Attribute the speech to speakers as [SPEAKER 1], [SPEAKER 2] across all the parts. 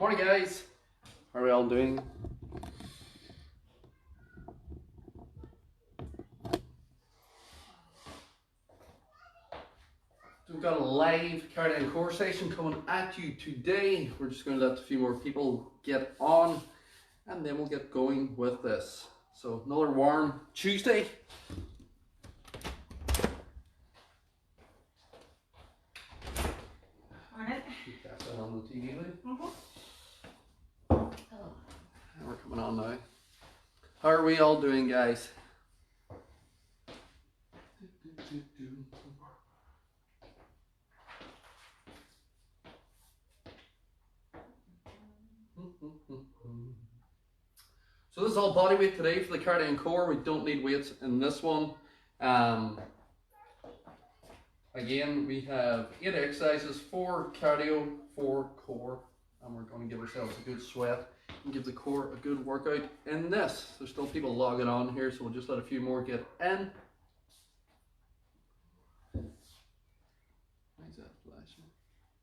[SPEAKER 1] Morning guys, how are we all doing? So we've got a live cardiac core session coming at you today. We're just going to let a few more people get on and then we'll get going with this. So another warm Tuesday.
[SPEAKER 2] Morning.
[SPEAKER 1] That's that on the TV now.
[SPEAKER 2] Hello.
[SPEAKER 1] And we're coming on now. How are we all doing, guys? So this is all body weight today for the cardio and core. We don't need weights in this one. Again, we have 8 exercises, 4 cardio, 4 core, and we're going to give ourselves a good sweat and give the core a good workout in this. There's still people logging on here, so we'll just let a few more get in. Why is that flashing?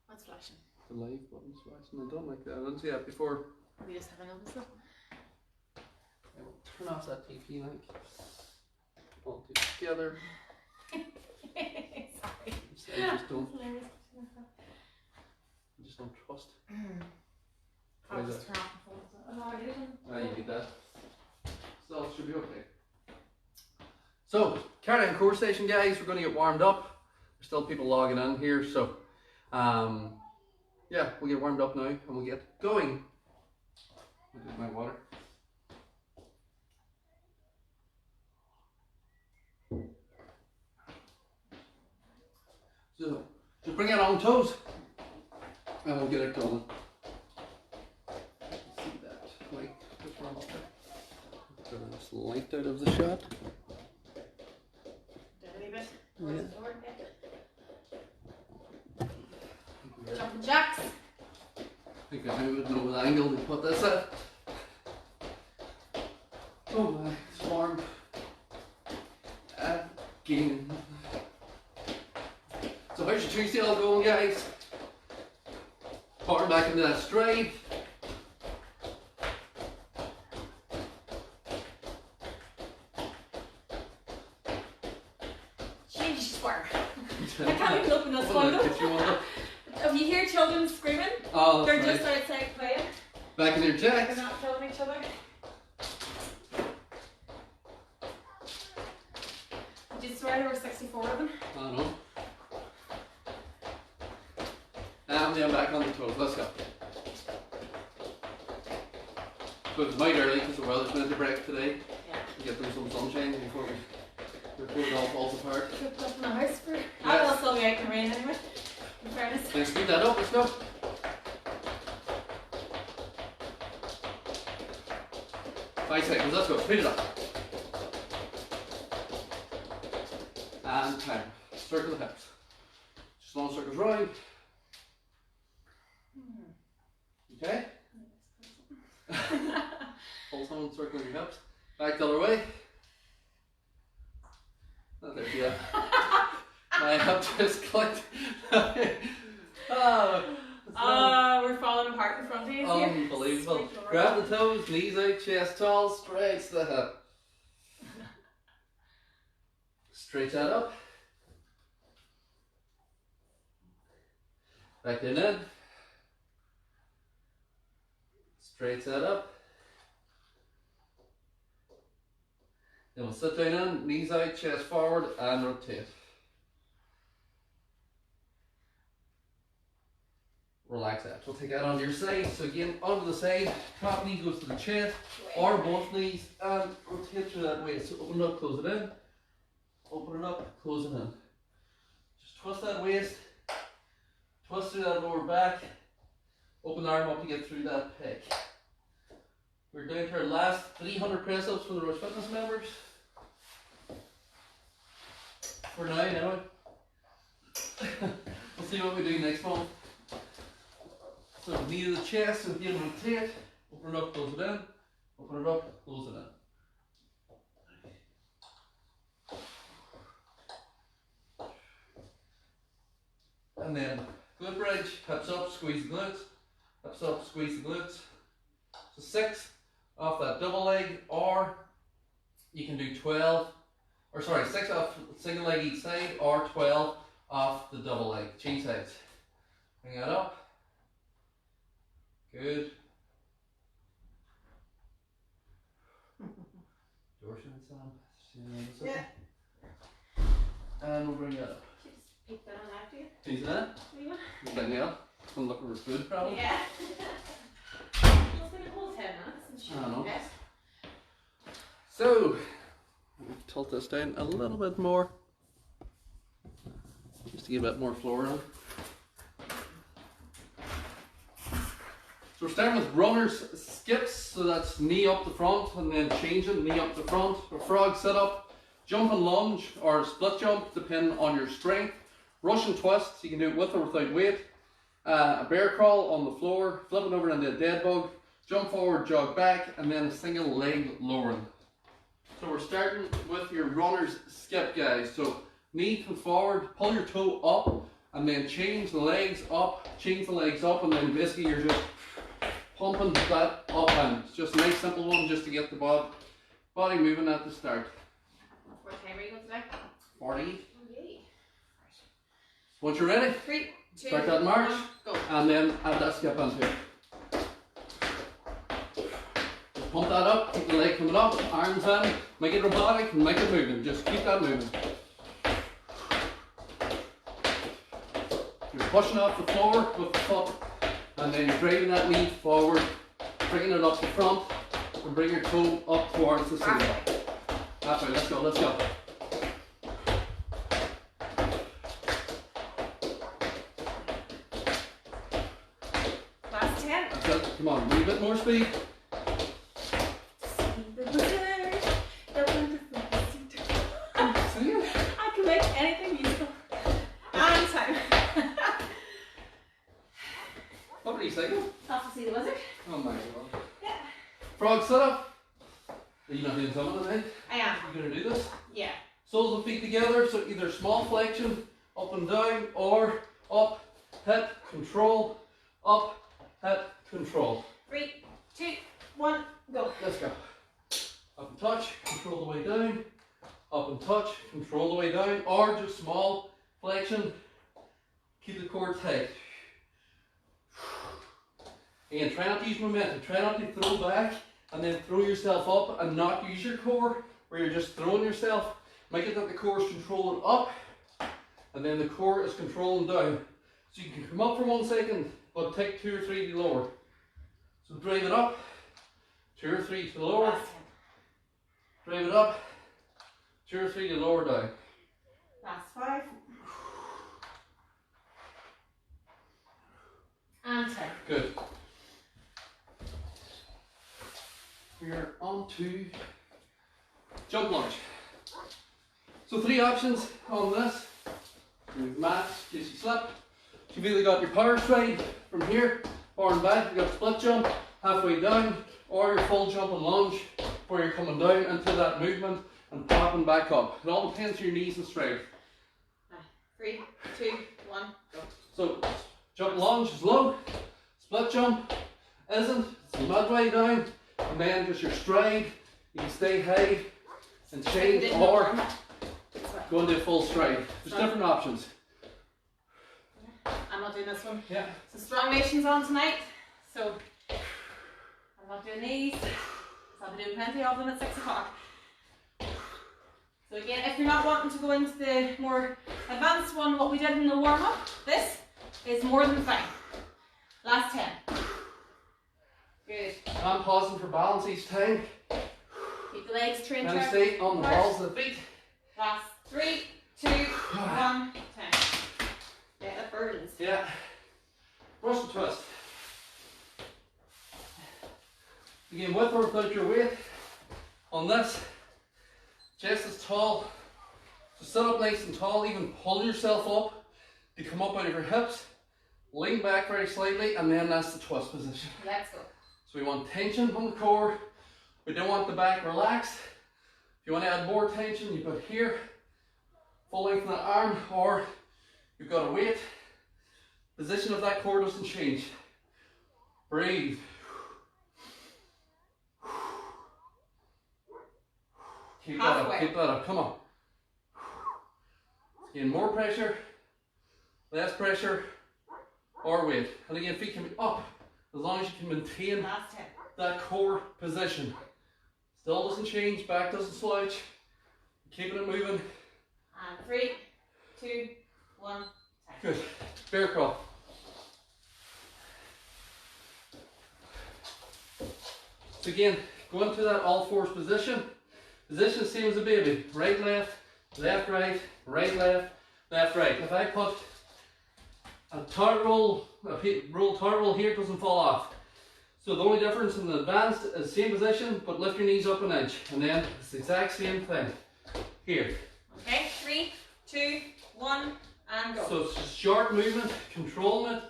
[SPEAKER 2] What's flashing?
[SPEAKER 1] The live button's flashing. I don't like that. I didn't see that before.
[SPEAKER 2] We just haven't noticed it.
[SPEAKER 1] I will turn off that TV link. All together.
[SPEAKER 2] Sorry.
[SPEAKER 1] I just don't trust. Why
[SPEAKER 2] I'll
[SPEAKER 1] is
[SPEAKER 2] just
[SPEAKER 1] that?
[SPEAKER 2] turn off the phone. Oh, I didn't.
[SPEAKER 1] Ah, you get that. So it should be okay. So, cardio and core session, guys. We're going to get warmed up. There's still people logging in here, so yeah, we'll get warmed up now and we'll get going. Look at my water. So, just bring it on toes and we'll get it going. See that light just run up there. Turn this light out of the shot.
[SPEAKER 2] Did a bit.
[SPEAKER 1] Yeah.
[SPEAKER 2] Where's the door? Jumping jacks.
[SPEAKER 1] I think I would know what angle to put this at. Oh my, it's warm. Again. So how's your Tuesday all going, guys? Power back into that stride.
[SPEAKER 2] Jeez, swear. I can't even open this
[SPEAKER 1] Hold on,
[SPEAKER 2] window.
[SPEAKER 1] get you one up.
[SPEAKER 2] If you hear children screaming,
[SPEAKER 1] Oh,
[SPEAKER 2] they're
[SPEAKER 1] that's
[SPEAKER 2] just
[SPEAKER 1] right.
[SPEAKER 2] outside playing.
[SPEAKER 1] Back in their
[SPEAKER 2] They're
[SPEAKER 1] jacks.
[SPEAKER 2] not killing each other. Did you swear there were 64 of them?
[SPEAKER 1] I don't know. And then back on the toes. Let's go. So it's might early because the weather's meant to break today.
[SPEAKER 2] Yeah.
[SPEAKER 1] To get through some sunshine before it all falls apart.
[SPEAKER 2] Cooked up in the house for. I will still be out in the rain anyway. In fairness.
[SPEAKER 1] Let's speed that up. Let's go. 5 seconds. Let's go. Speed it up. And time. Circle the hips. Just long circles round. Okay? Full on circling your hips. Back the other way. Oh, there you go. My hip just clicked.
[SPEAKER 2] We're falling apart in front of you.
[SPEAKER 1] Unbelievable.
[SPEAKER 2] Here.
[SPEAKER 1] Grab the toes, knees out, chest tall, stretch the hip. Stretch that up. Back down in. Stretch that up. Then we'll sit down in, knees out, chest forward, and rotate. Relax that. We'll take that onto your side. So again, onto the side, top knee goes to the chest, or both knees, and rotate through that way. So open it up, close it in. Open it up, close it in. Just twist that waist, twist through that lower back, open the arm up to get through that pec. We're down to our last 300 press ups for the Rush Fitness members. For now, anyway. We'll see what we do next month. So knee to the chest, so again rotate, open it up, close it in, open it up, close it in. And then glute bridge, hips up, squeeze the glutes, hips up, squeeze the glutes. So 6 off that double leg, or you can do 12, or sorry, 6 off single leg each side, or 12 off the double leg, change sides. Bring that up. Good. Dorsion Sam.
[SPEAKER 2] Yeah.
[SPEAKER 1] And we'll bring that up.
[SPEAKER 2] Just pick that on after you.
[SPEAKER 1] See that?
[SPEAKER 2] Anyone?
[SPEAKER 1] Like now. I'm looking for food probably.
[SPEAKER 2] Yeah. It's been a whole 10 minutes.
[SPEAKER 1] I don't know. So, tilt this down a little bit more. Just to get a bit more floor on. So we're starting with runners skips, so that's knee up the front and then changing, knee up the front. A frog sit up, jump and lunge or split jump depending on your strength. Russian twists, you can do it with or without weight. A bear crawl on the floor, flipping over into a dead bug, jump forward, jog back, and then a single leg lowering. So we're starting with your runner's skip, guys. So knee to forward, pull your toe up, and then change the legs up, and then basically you're just pumping that up, and it's just a nice simple one just to get the body moving at the start.
[SPEAKER 2] What time are you going today?
[SPEAKER 1] 40.
[SPEAKER 2] Okay.
[SPEAKER 1] Once you're ready,
[SPEAKER 2] 3, 2,
[SPEAKER 1] start that march,
[SPEAKER 2] 1, go.
[SPEAKER 1] and then add that skip onto it. Just pump that up, keep the leg coming up, arms in, make it robotic, and make it moving. Just keep that moving. You're pushing off the floor with the foot, and then you're driving that knee forward, bringing it up the front, and bring your toe up towards the ceiling. Halfway, let's go, let's go.
[SPEAKER 2] Last 10.
[SPEAKER 1] That's it, come on, a wee bit more speed. Sing it.
[SPEAKER 2] I can make anything useful. And time.
[SPEAKER 1] What were you singing?
[SPEAKER 2] Off to see the wizard.
[SPEAKER 1] Oh my god.
[SPEAKER 2] Yeah.
[SPEAKER 1] Frog sit up. Are you not doing something tonight?
[SPEAKER 2] I am.
[SPEAKER 1] You gonna do this?
[SPEAKER 2] Yeah.
[SPEAKER 1] Soles of feet together, so either small flexion, up and down, or up, hit, control, up, hit, control.
[SPEAKER 2] 3, 2, 1, go.
[SPEAKER 1] Let's go. Up and touch, control the way down. Up and touch, control the way down, or just small flexion. Keep the core tight. Again, try not to use momentum. Try not to throw back and then throw yourself up and not use your core, where you're just throwing yourself. Make it that the core is controlling up and then the core is controlling down. So you can come up for 1 second, but take 2 or 3 to lower. So drive it up, 2 or 3 to lower,
[SPEAKER 2] Last 10.
[SPEAKER 1] drive it up, 2 or 3 to lower down.
[SPEAKER 2] Last 5. And 10.
[SPEAKER 1] Good. We're on to jump lunge. So 3 options on this. Move mats in case you slip. You've either got your power stride from here, or in back, you've got split jump, halfway down, or your full jump and lunge, where you're coming down into that movement and popping back up. It all depends on your knees and strength.
[SPEAKER 2] 3, 2, 1, go.
[SPEAKER 1] So jump and lunge is low, split jump isn't, it's midway down, and then just your stride, you can stay high and change, or go into a full stride. There's different options.
[SPEAKER 2] I'm not doing this one.
[SPEAKER 1] Yeah.
[SPEAKER 2] So Strong Nation's on tonight, so I'm not doing these. So I'll be doing plenty of them at 6 o'clock. So again, if you're not wanting to go into the more advanced one, what we did in the warm-up, this is more than fine. Last 10. Good.
[SPEAKER 1] I'm pausing for balance each time.
[SPEAKER 2] Keep the legs trained.
[SPEAKER 1] And stay on the balls of the feet.
[SPEAKER 2] Last 3, 2, 1, 10. Yeah, that burdens.
[SPEAKER 1] Yeah. Russian twist. Again, with or without your weight. On this, chest is tall. So sit up nice and tall, even pull yourself up to come up out of your hips. Lean back very slightly, and then that's the twist position.
[SPEAKER 2] Let's go.
[SPEAKER 1] So we want tension on the core. We don't want the back relaxed. If you want to add more tension, you put here, full length of that arm, or you've got a weight. Position of that core doesn't change. Breathe. Keep that up, keep that up, come on. Again, more pressure, less pressure, or weight. And again, feet can be up as long as you can maintain that core position. Still doesn't change, back doesn't slouch. Keeping it moving.
[SPEAKER 2] And 3, 2, 1.
[SPEAKER 1] Good. Bear crawl. So again, go into that all fours position. Position same as a baby. Right, left, left, right, right, left, left, right. If I put a turret roll, turret roll here, it doesn't fall off. So the only difference in the advanced is same position, but lift your knees up an inch. And then it's the exact same thing. Here.
[SPEAKER 2] Okay, 3, 2, 1, and go.
[SPEAKER 1] So it's just short movement, controlling it.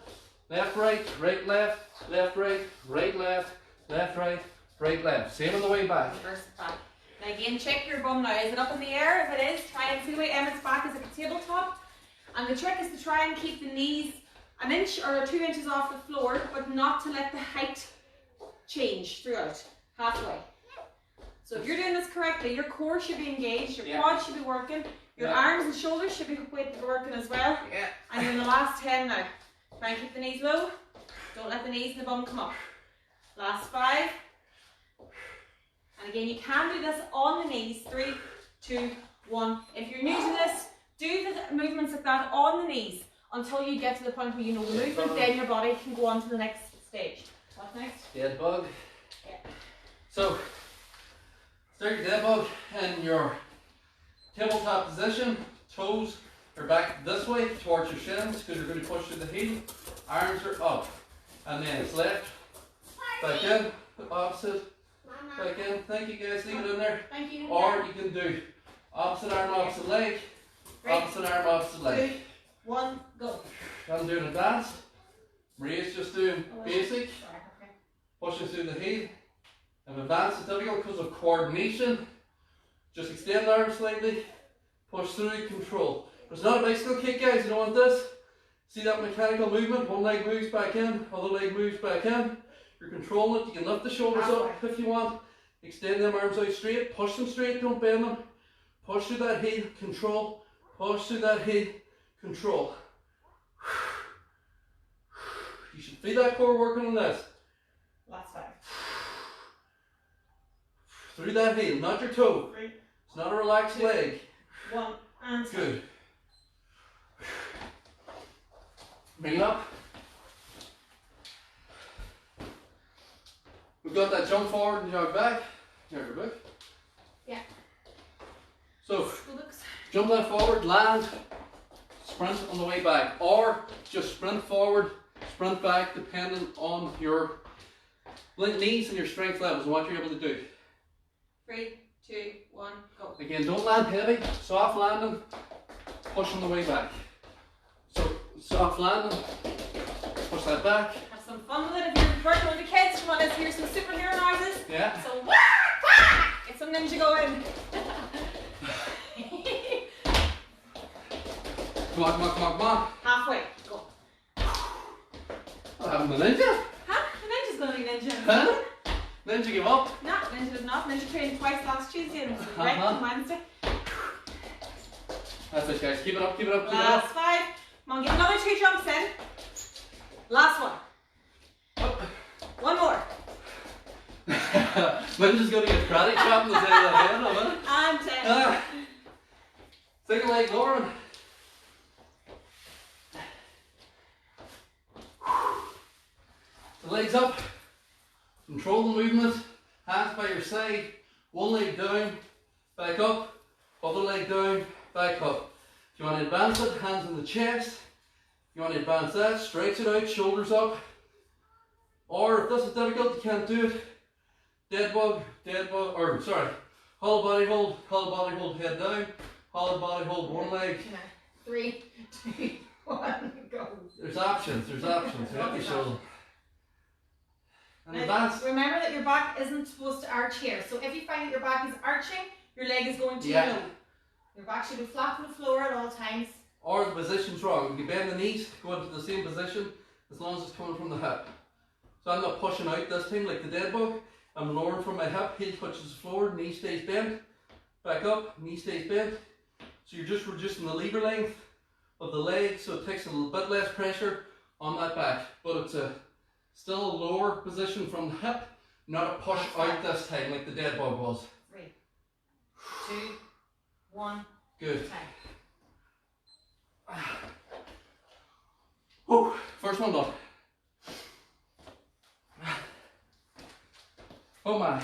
[SPEAKER 1] Left, right, right, left, left, right, right, left, left, right, right, left. Same on the way back.
[SPEAKER 2] Reverse it back. Now again, check your bum now. Is it up in the air? If it is, try and see the way Emmett's back is like a tabletop. And the trick is to try and keep the knees an inch or 2 inches off the floor, but not to let the height change throughout, halfway. So if you're doing this correctly, your core should be engaged, your quads should be working, your arms and shoulders should be working as well.
[SPEAKER 1] Yeah.
[SPEAKER 2] And you're in the last 10 now. Try and keep the knees low. Don't let the knees and the bum come up. Last 5. And again, you can do this on the knees. 3, 2, 1. If you're new to this, do the movements like that on the knees until you get to the point where you know the movement, then your body can go on to the next stage. What next?
[SPEAKER 1] Dead bug.
[SPEAKER 2] Yeah.
[SPEAKER 1] So, start your dead bug in your tabletop position. Toes are back this way towards your shins because you're going to push through the heel. Arms are up. And then it's left, back in, opposite, back in. Thank you guys, leave it in there.
[SPEAKER 2] Thank you.
[SPEAKER 1] Or you can do opposite arm, opposite leg, opposite arm, opposite leg.
[SPEAKER 2] 2, 1, go.
[SPEAKER 1] I'm doing advanced. Maria's just doing basic.
[SPEAKER 2] Sorry, okay.
[SPEAKER 1] Pushing through the heel. And advanced is difficult because of coordination. Just extend the arm slightly. Push through, control. But it's not a bicycle kick, guys. You don't want this. See that mechanical movement? One leg moves back in, other leg moves back in. You're controlling it. You can lift the shoulders up if you want. Extend them arms out straight. Push them straight, don't bend them. Push through that heel, control. Push through that heel, control. You should feel that core working on this.
[SPEAKER 2] Last 5.
[SPEAKER 1] Through that heel, not your toe.
[SPEAKER 2] 3,
[SPEAKER 1] It's not a relaxed
[SPEAKER 2] 2,
[SPEAKER 1] leg.
[SPEAKER 2] 1, and
[SPEAKER 1] Good. Bring it up. We've got that jump forward and jog back. There's your book.
[SPEAKER 2] Yeah.
[SPEAKER 1] So, jump that forward, land, sprint on the way back. Or just sprint forward, sprint back, depending on your knees and your strength levels and what you're able to do.
[SPEAKER 2] 3, 2, 1, go.
[SPEAKER 1] Again, don't land heavy, soft landing, push on the way back. So, soft landing, push that back.
[SPEAKER 2] Have some fun with it. If you're working with the kids, you want to hear some superhero noises?
[SPEAKER 1] Yeah.
[SPEAKER 2] So, wah, wah, get some ninja going.
[SPEAKER 1] Come on, come on, come on, come on.
[SPEAKER 2] Halfway, go.
[SPEAKER 1] What happened to Ninja?
[SPEAKER 2] Huh? The ninja's going to be ninja.
[SPEAKER 1] Huh? Ninja give up.
[SPEAKER 2] No, ninja does not. Ninja trained twice last Tuesday and it was right on Wednesday.
[SPEAKER 1] That's it, guys. Keep it up, keep it up, keep it
[SPEAKER 2] Last
[SPEAKER 1] up.
[SPEAKER 2] 5. Come on, get another 2 jumps in. Last one.
[SPEAKER 1] Up.
[SPEAKER 2] One more.
[SPEAKER 1] Ninja's going to get karate chop in the side of the head in a minute.
[SPEAKER 2] And 10.
[SPEAKER 1] Second leg, Lauren. The legs up. Control the movement. Hands by your side. One leg down, back up. Other leg down, back up. If you want to advance it, hands on the chest. If you want to advance that, stretch it out, shoulders up. Or if this is difficult, you can't do it. Dead bug, or sorry, hollow body hold, head down. Hollow body hold, one leg.
[SPEAKER 2] 3, 2, 1, go.
[SPEAKER 1] There's options, You have to show them. And
[SPEAKER 2] Now,
[SPEAKER 1] advance.
[SPEAKER 2] remember that your back isn't supposed to arch here. So if you find that your back is arching, your leg is going too low. Your back should be flat on the floor at all times.
[SPEAKER 1] Or the position's wrong. You can bend the knees, go into the same position as long as it's coming from the hip. So I'm not pushing out this time like the dead bug. I'm lowering from my hip, heel touches the floor, knee stays bent. Back up, knee stays bent. So you're just reducing the lever length of the leg, so it takes a little bit less pressure on that back. But it's still a lower position from the hip, not a push out this time like the dead bug was.
[SPEAKER 2] 3, 2, 1.
[SPEAKER 1] Good.
[SPEAKER 2] Time.
[SPEAKER 1] Whew, first one done. Oh my.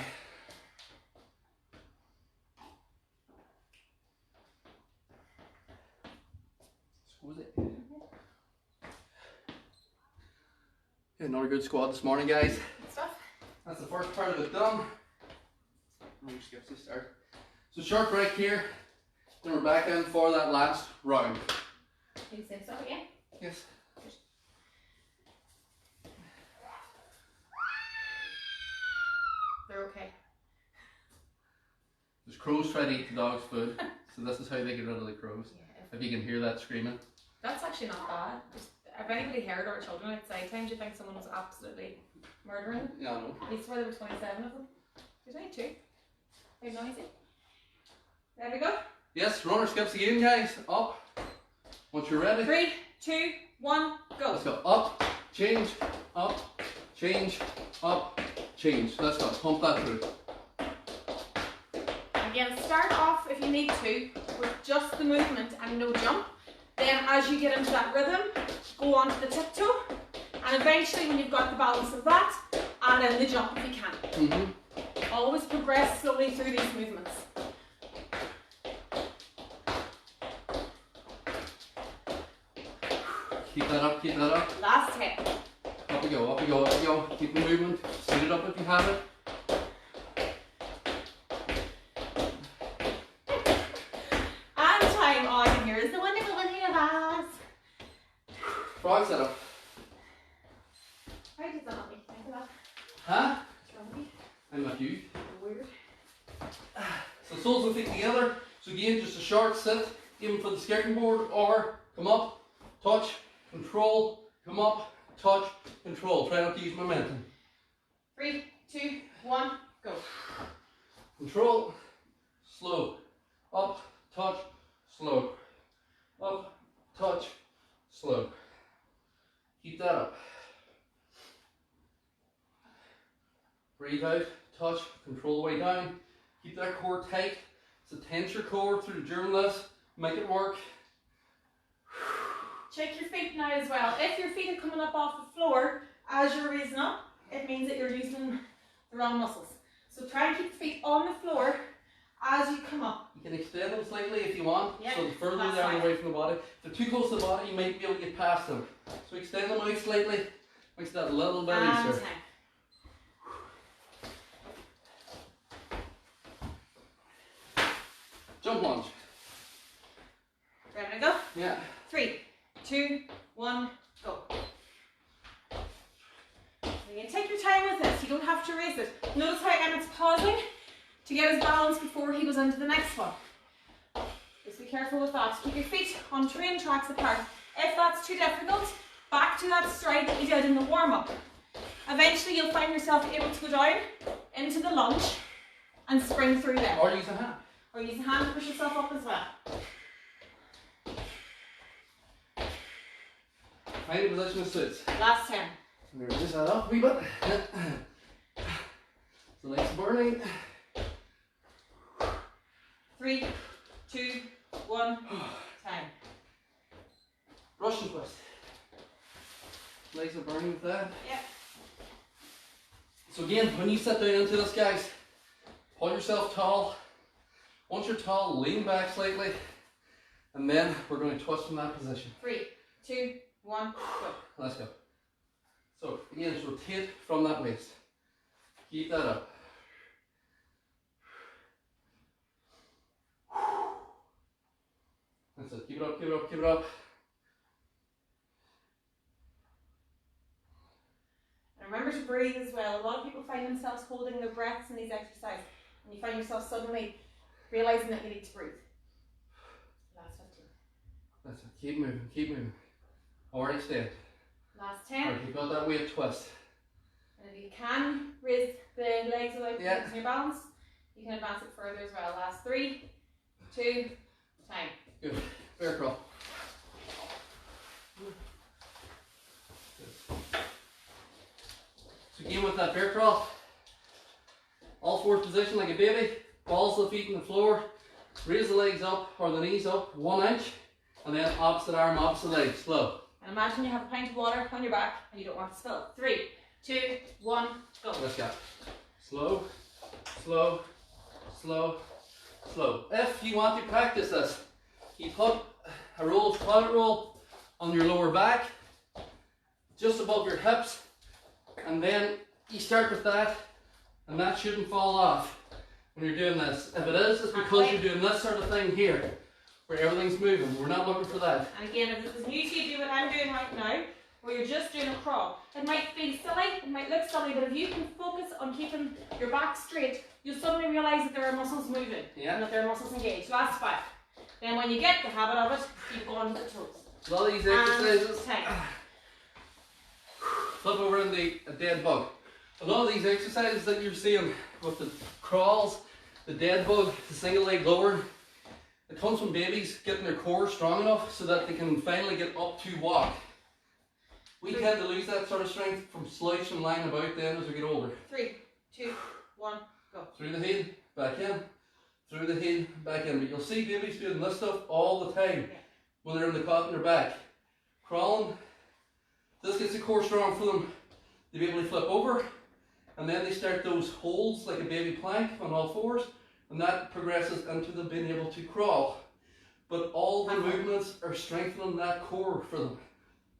[SPEAKER 1] Squeeze it. Yeah, another good squat this morning, guys.
[SPEAKER 2] Good stuff.
[SPEAKER 1] That's the first part of it done. Skip this start. So short break here. Then we're back in for that last round.
[SPEAKER 2] Can you say stuff again?
[SPEAKER 1] Yes.
[SPEAKER 2] They're okay.
[SPEAKER 1] There's crows trying to eat the dog's food, so this is how they get rid of the crows.
[SPEAKER 2] Yeah.
[SPEAKER 1] If you can hear that screaming.
[SPEAKER 2] That's actually not bad. If anybody heard our children outside times, you think someone was absolutely murdering them.
[SPEAKER 1] Yeah, I know.
[SPEAKER 2] I swear there were 27 of them. There's only 2. Very noisy. There we go.
[SPEAKER 1] Yes, runner skips again, guys. Up. Once you're ready.
[SPEAKER 2] 3, 2, 1, go.
[SPEAKER 1] Let's go. Up, change, up, change, up, change. Let's go. Pump that through.
[SPEAKER 2] Again, start off if you need to with just the movement and no jump. Then as you get into that rhythm, go on to the tiptoe. And eventually when you've got the balance of that, add in the jump if you can. Always progress slowly through these movements.
[SPEAKER 1] Keep that up, keep that up.
[SPEAKER 2] Last hit.
[SPEAKER 1] Up we go, up we go, up we go. Keep the movement. Speed it up if you have it.
[SPEAKER 2] And time. All I can hear is the wonderful us.
[SPEAKER 1] Frog setup.
[SPEAKER 2] Why did that not make me think of that?
[SPEAKER 1] Huh?
[SPEAKER 2] What's wrong with me?
[SPEAKER 1] I'm not you.
[SPEAKER 2] Weird.
[SPEAKER 1] So soles and feet together. So again, just a short sit, even for the skirting board, or come up, touch, control, come up, touch, control. Try not to use momentum.
[SPEAKER 2] 3, 2, 1, go.
[SPEAKER 1] Control, slow, up, touch, slow, up, touch, slow. Keep that up. Breathe out, touch, control the way down. Keep that core tight. So tense your core through during this. Make it work.
[SPEAKER 2] Check your feet now as well. If your feet are coming up off the floor as you're raising up, it means that you're using the wrong muscles. So try and keep the feet on the floor as you come up.
[SPEAKER 1] You can extend them slightly if you want.
[SPEAKER 2] Yeah,
[SPEAKER 1] So the further
[SPEAKER 2] that's
[SPEAKER 1] they are
[SPEAKER 2] fine.
[SPEAKER 1] away from the body. If they're too close to the body, you might be able to get past them. So extend them out slightly. Makes that a little bit
[SPEAKER 2] And
[SPEAKER 1] easier.
[SPEAKER 2] time.
[SPEAKER 1] Jump lunge.
[SPEAKER 2] Ready to go?
[SPEAKER 1] Yeah.
[SPEAKER 2] 3, 2, 1, go. Again, take your time with this. You don't have to race it. Notice how Emmett's pausing to get his balance before he goes into the next one. Just be careful with that. Keep your feet on train tracks apart. If that's too difficult, back to that stride that you did in the warm-up. Eventually you'll find yourself able to go down into the lunge and spring through there.
[SPEAKER 1] Or use a hand.
[SPEAKER 2] Or use a hand to push yourself up as well.
[SPEAKER 1] Find a position that suits.
[SPEAKER 2] Last 10.
[SPEAKER 1] There it is, that up a wee bit. So legs burning.
[SPEAKER 2] 3, 2, 1, time.
[SPEAKER 1] Russian twist. Legs are burning with that.
[SPEAKER 2] Yep.
[SPEAKER 1] So again, when you sit down into this, guys, pull yourself tall. Once you're tall, lean back slightly, and then we're going to twist from that position.
[SPEAKER 2] 3, 2, 1, go.
[SPEAKER 1] Let's go. So again, just rotate from that waist. Keep that up. That's it. Keep it up, keep it up, keep it up.
[SPEAKER 2] And remember to breathe as well. A lot of people find themselves holding their breaths in these exercises, and you find yourself suddenly realizing that you need to breathe. Last 15.
[SPEAKER 1] That's it. Keep moving, keep moving. Or extend.
[SPEAKER 2] Last
[SPEAKER 1] Alright,
[SPEAKER 2] 10.
[SPEAKER 1] you've got that weight twist.
[SPEAKER 2] And if you can raise the legs without losing your balance, you can advance it further as well. Last 3, 2, time.
[SPEAKER 1] Good. Bear crawl. So again with that bear crawl, all fours position like a baby, balls of the feet on the floor, raise the legs up or the knees up 1 inch, and then opposite arm, opposite leg, slow.
[SPEAKER 2] And imagine you have a pint of water on your back and you don't want to spill. 3, 2, 1, go.
[SPEAKER 1] Let's go. Slow, slow, slow, slow. If you want to practice this, you put a roll of toilet roll on your lower back, just above your hips, and then you start with that, and that shouldn't fall off when you're doing this. If it is, it's because you're doing this sort of thing here, where everything's moving. We're not looking for that.
[SPEAKER 2] And again, if this is new to you, do what I'm doing right now, where you're just doing a crawl. It might feel silly, it might look silly, but if you can focus on keeping your back straight, you'll suddenly realise that there are muscles moving, and that there are muscles engaged. Last 5. Then when you get the habit of it, keep going with the toes.
[SPEAKER 1] A lot of these exercises,
[SPEAKER 2] time.
[SPEAKER 1] flip over in the dead bug. A lot of these exercises that you're seeing with the crawls, the dead bug, the single leg lower, it comes from babies getting their core strong enough so that they can finally get up to walk. We tend to lose that sort of strength from slouching and lying about then as we get older.
[SPEAKER 2] 3, 2, 1, go.
[SPEAKER 1] Through the heel, back in. Through the heel, back in. But you'll see babies doing this stuff all the time when they're in the cot on their back. Crawling. This gets the core strong for them to be able to flip over. And then they start those holds like a baby plank on all fours. And that progresses into them being able to crawl. But all the movements are strengthening that core for them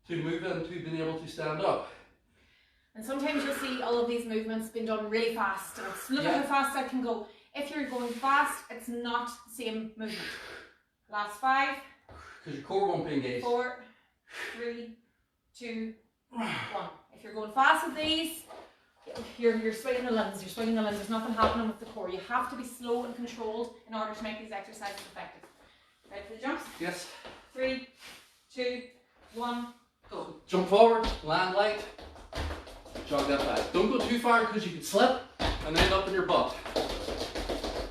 [SPEAKER 1] to move into being able to stand up.
[SPEAKER 2] And sometimes you'll see all of these movements being done really fast. And it's look at how fast I can go. If you're going fast, it's not the same movement. Last 5.
[SPEAKER 1] Because your core won't be engaged.
[SPEAKER 2] 4, 3, 2, 1. If you're going fast with these, you're swinging the limbs. You're swinging the limbs. There's nothing happening with the core. You have to be slow and controlled in order to make these exercises effective. Ready for the jumps?
[SPEAKER 1] Yes.
[SPEAKER 2] 3, 2, 1, go.
[SPEAKER 1] Jump forward, land light, jog that back. Don't go too far because you can slip and end up in your butt.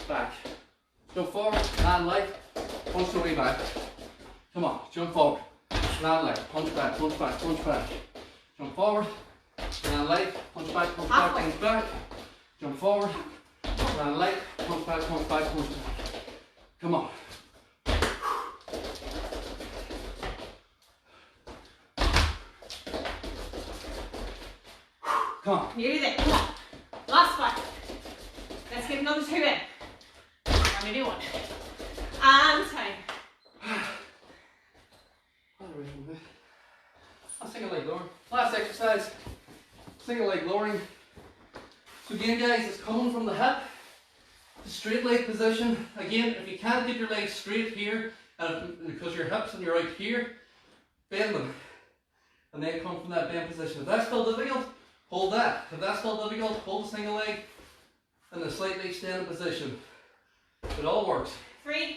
[SPEAKER 1] Back. Jump forward, land light, punch the way back. Come on, jump forward, land light, punch back, punch back, punch back. Jump forward, land light, punch back, punch back, punch back. Jump forward, land light, punch back, punch back, punch back. Come on. Come on.
[SPEAKER 2] Nearly there. Come on. Last 5. Let's get another 2 in. Or maybe 1. And time.
[SPEAKER 1] Single leg lowering. Last exercise. Single leg lowering. So again, guys, it's coming from the hip. The straight leg position. Again, if you can't get your legs straight here, because your hips and you're out here, bend them. And then come from that bend position. If that's still difficult, hold that. If that's still difficult, hold the single leg in a slightly extended position. It all works.
[SPEAKER 2] 3,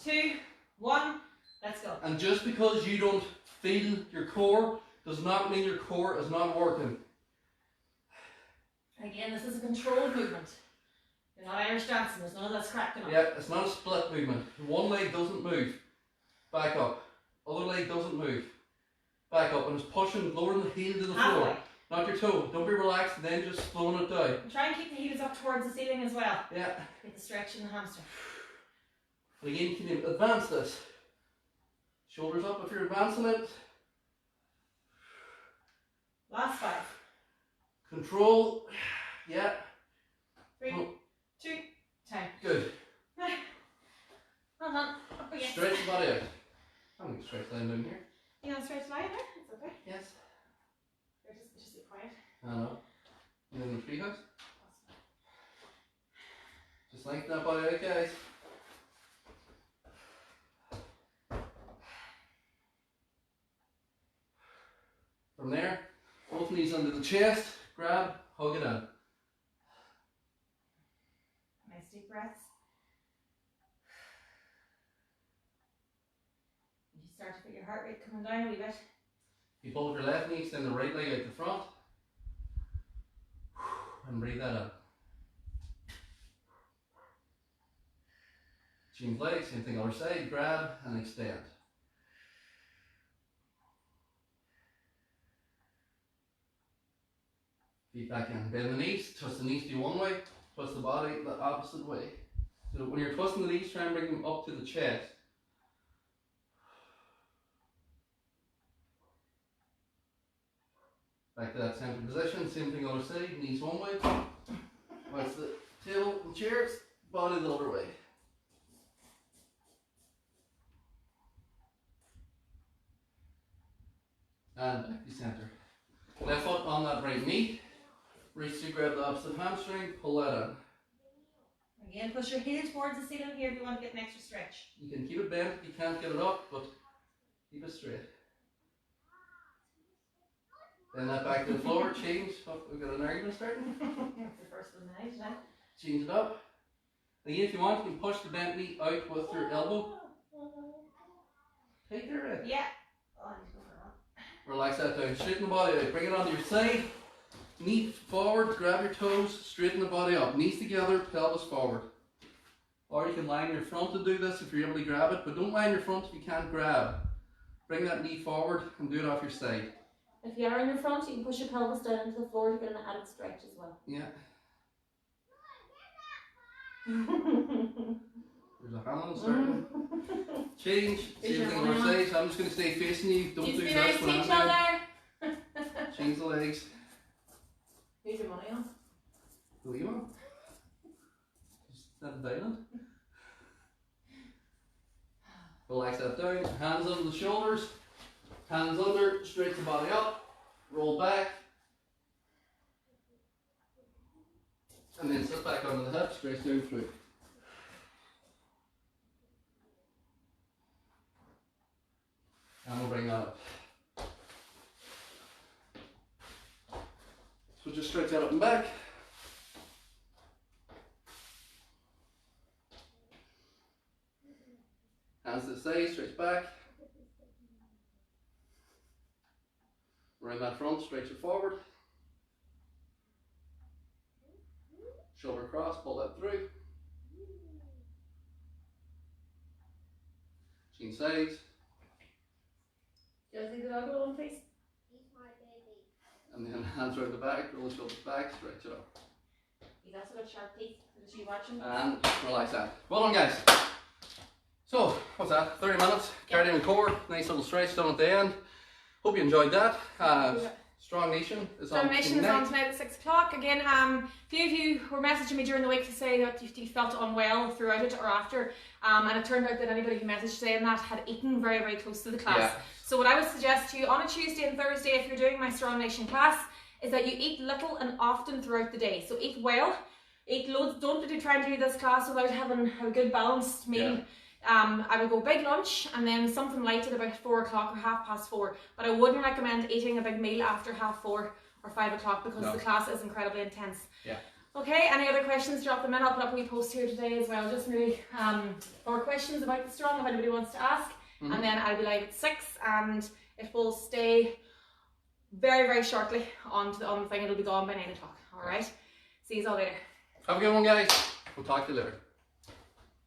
[SPEAKER 2] 2, 1, let's go.
[SPEAKER 1] And just because you don't feel your core does not mean your core is not working.
[SPEAKER 2] Again, this is a controlled movement. You're not Irish dancing, there's none of that scrapping up.
[SPEAKER 1] Yeah, it's not a split movement. One leg doesn't move. Back up. Other leg doesn't move. Back up. And it's pushing, lowering the heel to the floor. Not your toe. Don't be relaxed and then just slowing it down.
[SPEAKER 2] And try and keep the heels up towards the ceiling as well.
[SPEAKER 1] Yeah.
[SPEAKER 2] Get the stretch in the hamstring.
[SPEAKER 1] And again, can you advance this? Shoulders up if you're advancing it.
[SPEAKER 2] Last 5.
[SPEAKER 1] Control. Yeah.
[SPEAKER 2] 3, 2, time.
[SPEAKER 1] Good.
[SPEAKER 2] Well done. Up again.
[SPEAKER 1] Stretch the body out. I'm going to stretch that in here.
[SPEAKER 2] You want to stretch the line there? It's okay.
[SPEAKER 1] Yes.
[SPEAKER 2] Or just sit quiet.
[SPEAKER 1] I know. And then the tree house. Just lengthen that body out, guys. From there, both knees under the chest, grab, hug it in.
[SPEAKER 2] Nice deep breaths. You start to feel your heart rate coming down a wee bit.
[SPEAKER 1] You pull with your left knee, extend the right leg out the front. And breathe that out. Change legs, same thing other side, grab and extend. Feet back in, bend the knees, twist the knees to one way, twist the body the opposite way. So when you're twisting the knees, try and bring them up to the chest. Back to that center position, same thing other side, knees one way, whilst the table and chairs, body the other way. And back to center. Left foot on that right knee. Reach to grab the opposite hamstring, pull that in.
[SPEAKER 2] Again, push your heel towards the ceiling here if you want to get an extra stretch.
[SPEAKER 1] You can keep it bent if you can't get it up, but keep it straight. Then that back to the floor, change. Oh, we've got an argument starting.
[SPEAKER 2] The first one now.
[SPEAKER 1] Change it up. Again, if you want, you can push the bent knee out with your elbow. Take your head.
[SPEAKER 2] Yeah.
[SPEAKER 1] Relax that down, straighten the body out, bring it onto your side, knee forward, grab your toes, straighten the body up, knees together, pelvis forward. Or you can lie on your front to do this if you're able to grab it, but don't lie on your front if you can't grab. Bring that knee forward and do it off your side.
[SPEAKER 2] If you are on your front, you can push your pelvis down into the floor to get an added stretch as well.
[SPEAKER 1] Yeah. There's a hand starting. Change, same thing on our side. So I'm just going to stay facing you. Don't do this when I'm doing. Change the legs.
[SPEAKER 2] Who's your money on?
[SPEAKER 1] Who are you on? Just that down. Relax that down. Hands under the shoulders. Hands under. Straighten the body up. Roll back. And then sit back onto the hips. Straight down through. And we'll bring that up. So just stretch that up and back. Hands to the side, stretch back. Around that front, stretch it forward. Shoulder across, pull that through. Change sides.
[SPEAKER 2] Do you see the dog one, please?
[SPEAKER 3] He's my baby.
[SPEAKER 1] And then hands around the back, roll the shoulders back, stretch it up.
[SPEAKER 2] He's also got sharp teeth. Is she watching?
[SPEAKER 1] And relax that. Well done, guys. So, what's that? 30 minutes, cardio and core, nice little stretch done at the end. Hope you enjoyed that. Strong Nation is on
[SPEAKER 2] Strong Nation is
[SPEAKER 1] tonight.
[SPEAKER 2] on tonight at 6 o'clock. Again, a few of you were messaging me during the week to say that you felt unwell throughout it or after. And it turned out that anybody who messaged saying that had eaten very, very close to the class.
[SPEAKER 1] Yeah.
[SPEAKER 2] So what I would suggest to you on a Tuesday and Thursday, if you're doing my Strong Nation class, is that you eat little and often throughout the day. So eat well, eat loads. Don't try and do this class without having a good balanced meal.
[SPEAKER 1] Yeah.
[SPEAKER 2] I would go big lunch and then something light at about 4 o'clock or 4:30. But I wouldn't recommend eating a big meal after 4:30 or 5 o'clock because the class is incredibly intense.
[SPEAKER 1] Yeah.
[SPEAKER 2] Okay, any other questions, drop them in. I'll put up a wee post here today as well. Just maybe more questions about the Strong if anybody wants to ask. And then I'll be live at 6 and it will stay very, very shortly on the thing. It'll be gone by 9 o'clock. Alright. See you all later.
[SPEAKER 1] Have a good one, guys. We'll talk to you later.